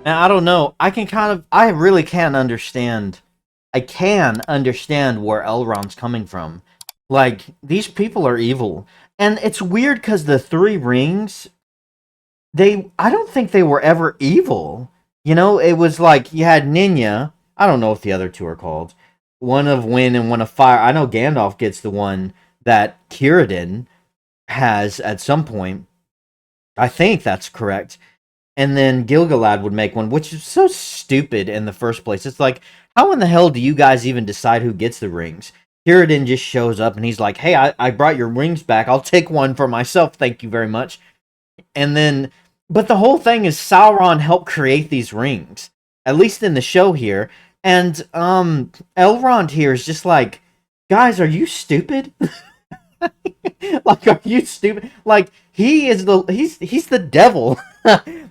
And I don't know. I really can understand. I can understand where Elrond's coming from. Like, these people are evil. And it's weird because the three rings, I don't think they were ever evil. You know, it was like you had Ninya. I don't know what the other two are called. One of wind and one of fire. I know Gandalf gets the one that Cirdan has at some point. I think that's correct. And then Gilgalad would make one, which is so stupid in the first place. It's like, how in the hell do you guys even decide who gets the rings? Cirdan just shows up and he's like, hey, I brought your rings back. I'll take one for myself. Thank you very much. And then, but the whole thing is Sauron helped create these rings, at least in the show here. And Elrond here is just like, guys, are you stupid? Like, are you stupid? Like, he's the devil.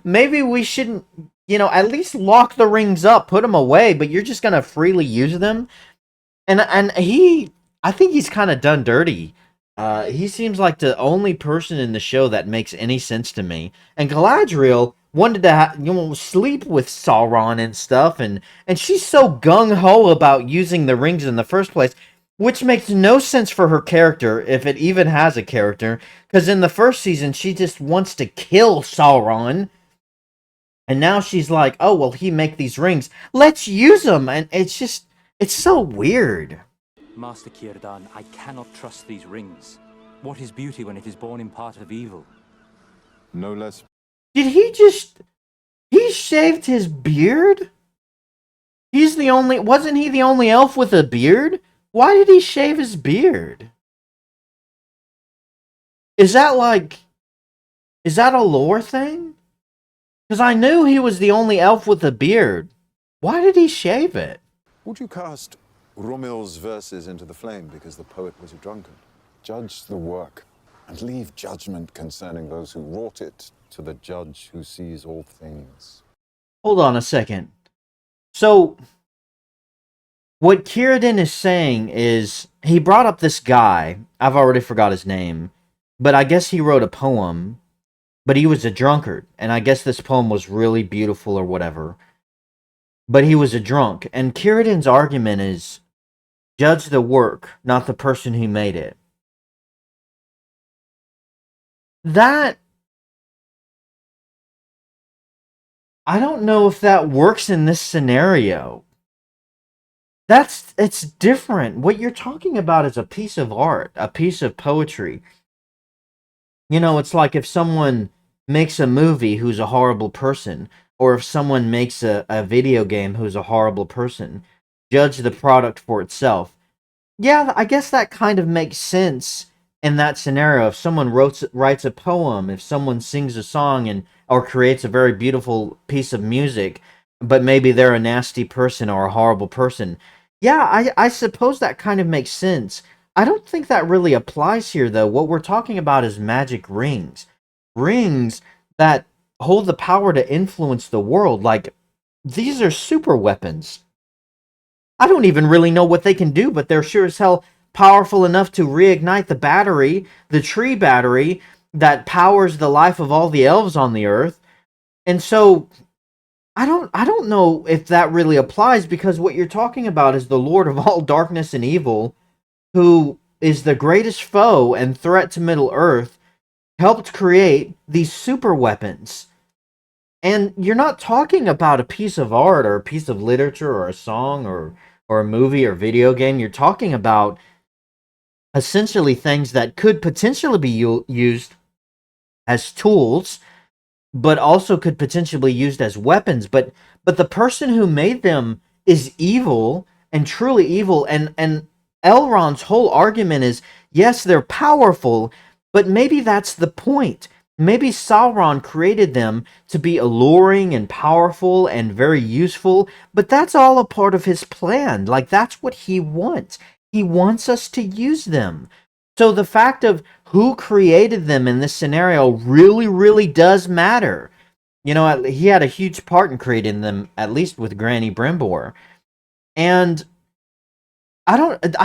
Maybe we shouldn't, at least lock the rings up, put them away, but you're just gonna freely use them. And I think he's kind of done dirty. He seems like the only person in the show that makes any sense to me. And Galadriel wanted to sleep with Sauron and stuff, and she's so gung-ho about using the rings in the first place, which makes no sense for her character, if it even has a character, because in the first season, she just wants to kill Sauron, and now she's like, oh, well, he make these rings, let's use them, and it's so weird. Master Cirdan, I cannot trust these rings. What is beauty when it is born in part of evil? No less. Did he shaved his beard? Wasn't he the only elf with a beard? Why did he shave his beard? Is that a lore thing? Because I knew he was the only elf with a beard. Why did he shave it? Would you cast Romil's verses into the flame because the poet was a drunkard? Judge the work and leave judgment concerning those who wrought it to the judge who sees all things. Hold on a second. So, what Cirdan is saying is, he brought up this guy, I've already forgot his name, but I guess he wrote a poem, but he was a drunkard, and I guess this poem was really beautiful or whatever, but he was a drunk, and Cirdan's argument is, judge the work, not the person who made it. That, I don't know if that works in this scenario. It's different. What you're talking about is a piece of art, a piece of poetry. It's like if someone makes a movie who's a horrible person, or if someone makes a video game who's a horrible person. Judge the product for itself. Yeah, I guess that kind of makes sense in that scenario. If someone writes a poem, if someone sings a song or creates a very beautiful piece of music, but maybe they're a nasty person or a horrible person. Yeah, I suppose that kind of makes sense. I don't think that really applies here, though. What we're talking about is magic rings. Rings that hold the power to influence the world. Like, these are super weapons. I don't even really know what they can do, but they're sure as hell powerful enough to reignite the battery, the tree battery, that powers the life of all the elves on the earth. And so I don't know if that really applies, because what you're talking about is the Lord of all darkness and evil, who is the greatest foe and threat to Middle-earth, helped create these super weapons. And you're not talking about a piece of art or a piece of literature or a song or a movie or video game. You're talking about essentially things that could potentially be used as tools, but also could potentially be used as weapons. But the person who made them is evil, and truly evil. And Elrond's whole argument is, yes, they're powerful, but maybe that's the point. Maybe Sauron created them to be alluring and powerful and very useful, but that's all a part of his plan. Like, that's what he wants. He wants us to use them. So the fact of who created them in this scenario really, really does matter. He had a huge part in creating them, at least with Granny Brimbor. And I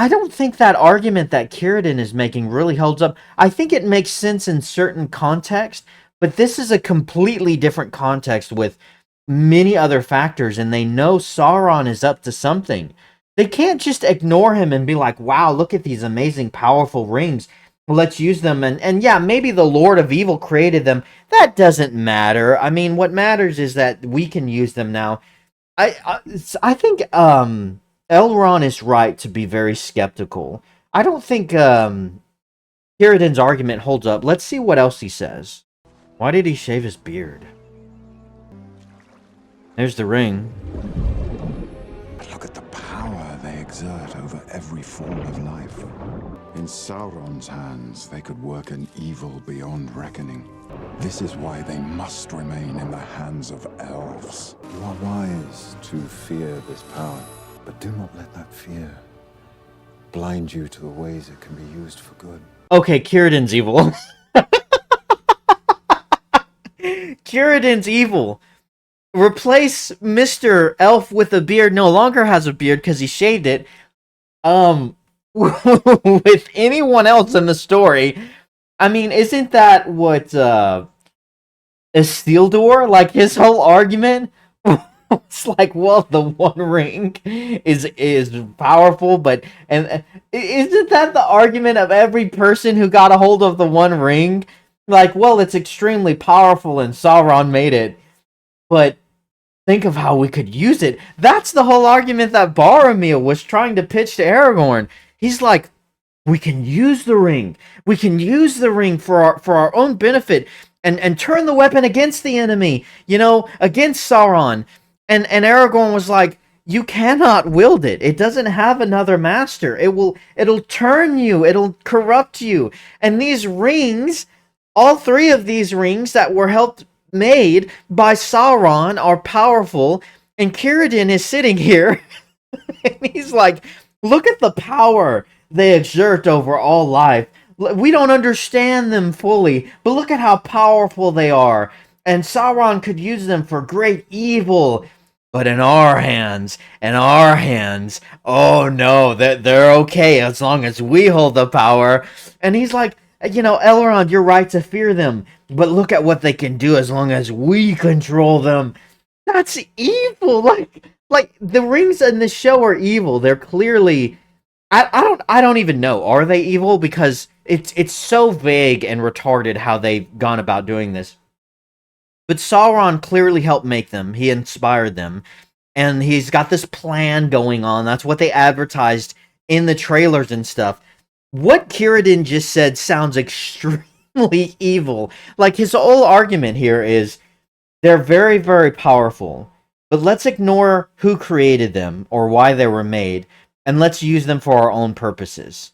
don't think that argument that Cirdan is making really holds up. I think it makes sense in certain context, but this is a completely different context with many other factors, and they know Sauron is up to something. They can't just ignore him and be like, wow, look at these amazing, powerful rings. Let's use them. And yeah, maybe the Lord of Evil created them. That doesn't matter. I mean, what matters is that we can use them now. I think Elrond is right to be very skeptical. I don't think Círdan's argument holds up. Let's see what else he says. Why did he shave his beard? There's the ring. But look at the power they exert over every form of life. In Sauron's hands, they could work an evil beyond reckoning. This is why they must remain in the hands of elves. You are wise to fear this power, but do not let that fear blind you to the ways it can be used for good. Okay, Círdan's evil. Círdan's evil. Replace Mr. Elf with a beard, no longer has a beard because he shaved it, with anyone else in the story. I mean, isn't that what, Isildur, like, his whole argument? It's like, well, the One Ring is powerful, but, and isn't that the argument of every person who got a hold of the One Ring? Like, well, it's extremely powerful and Sauron made it, but think of how we could use it. That's the whole argument that Boromir was trying to pitch to Aragorn. He's like, we can use the ring. We can use the ring for our own benefit and turn the weapon against the enemy, you know, against Sauron. And Aragorn was like, you cannot wield it. It doesn't have another master. It'll turn you. It'll corrupt you. And these rings, all three of these rings that were made by Sauron are powerful, and Círdan is sitting here and he's like, look at the power they exert over all life. We don't understand them fully, but look at how powerful they are, and Sauron could use them for great evil. But in our hands, oh no, they're okay as long as we hold the power. And he's like, you know, Elrond, you're right to fear them, but look at what they can do as long as we control them. That's evil. Like the rings in the show are evil. They're clearly, I don't even know. Are they evil? Because it's so vague and retarded how they've gone about doing this. But Sauron clearly helped make them. He inspired them. And he's got this plan going on. That's what they advertised in the trailers and stuff. What Círdan just said sounds extremely evil. Like, his whole argument here is, they're very, very powerful, but let's ignore who created them or why they were made, and let's use them for our own purposes.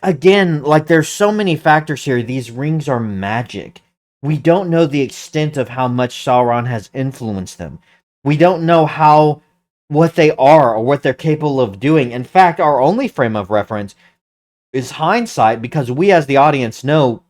Again, like, there's so many factors here. These rings are magic. We don't know the extent of how much Sauron has influenced them. We don't know what they are or what they're capable of doing. In fact, our only frame of reference is hindsight, because we as the audience know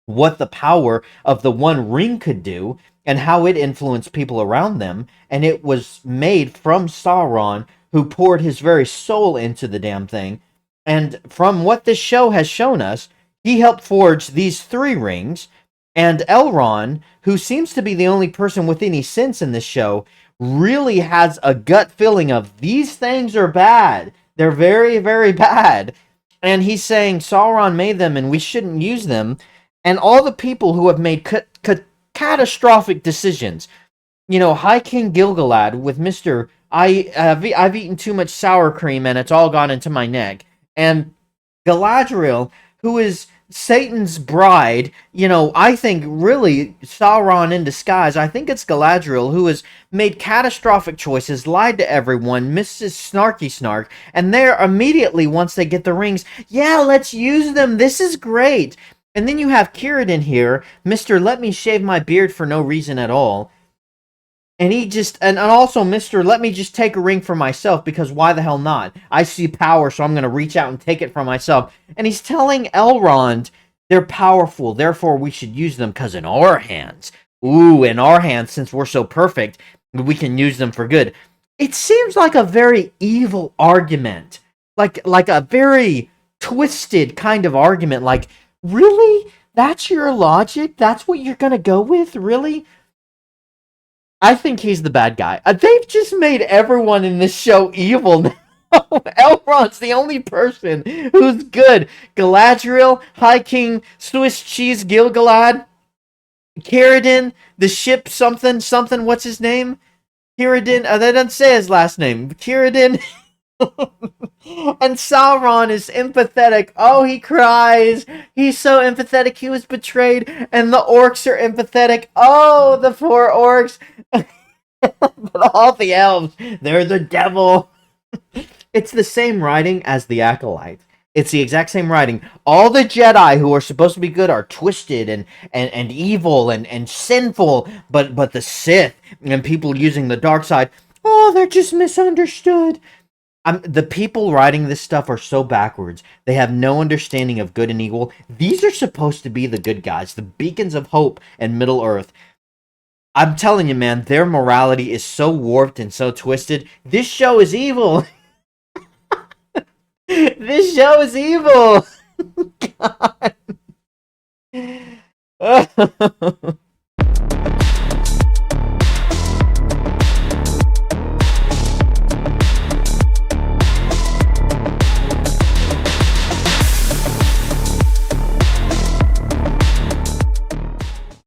what the power of the One Ring could do and how it influenced people around them. And it was made from Sauron, who poured his very soul into the damn thing. And from what this show has shown us, he helped forge these three rings. And Elrond, who seems to be the only person with any sense in this show, really has a gut feeling of, these things are bad. They're very, very bad. And he's saying Sauron made them and we shouldn't use them. And all the people who have made catastrophic decisions, you know, High King Gilgalad with Mr. I've eaten too much sour cream and it's all gone into my neck. And Galadriel, who is Satan's bride, you know, I think really Sauron in disguise. I think it's Galadriel who has made catastrophic choices, lied to everyone, Mrs. Snarky Snark, and they're immediately, once they get the rings, yeah, let's use them, this is great. And then you have Círdan here, Mr. Let me shave my beard for no reason at all. And he just, and also Mr. Let me just take a ring for myself, because why the hell not? I see power, so I'm going to reach out and take it for myself. And he's telling Elrond, they're powerful, therefore we should use them, because in our hands, ooh, in our hands, since we're so perfect, we can use them for good. It seems like a very evil argument. Like a very twisted kind of argument. Like, really? That's your logic? That's what you're going to go with? Really? I think he's the bad guy. They've just made everyone in this show evil now. Elrond's the only person who's good. Galadriel, High King, Swiss Cheese Gilgalad, Cirdan, the ship something, what's his name? Cirdan, they don't say his last name. Cirdan. And Sauron is empathetic. Oh, he cries. He's so empathetic. He was betrayed. And the orcs are empathetic. Oh, the poor orcs. But all the elves, they're the devil. It's the same writing as the Acolyte. It's the exact same writing. All the Jedi who are supposed to be good are twisted and evil and sinful, but the Sith and people using the dark side, oh, they're just misunderstood. The people writing this stuff are so backwards. They have no understanding of good and evil. These are supposed to be the good guys, the beacons of hope in Middle Earth. I'm telling you, man, their morality is so warped and so twisted. This show is evil. This show is evil. God.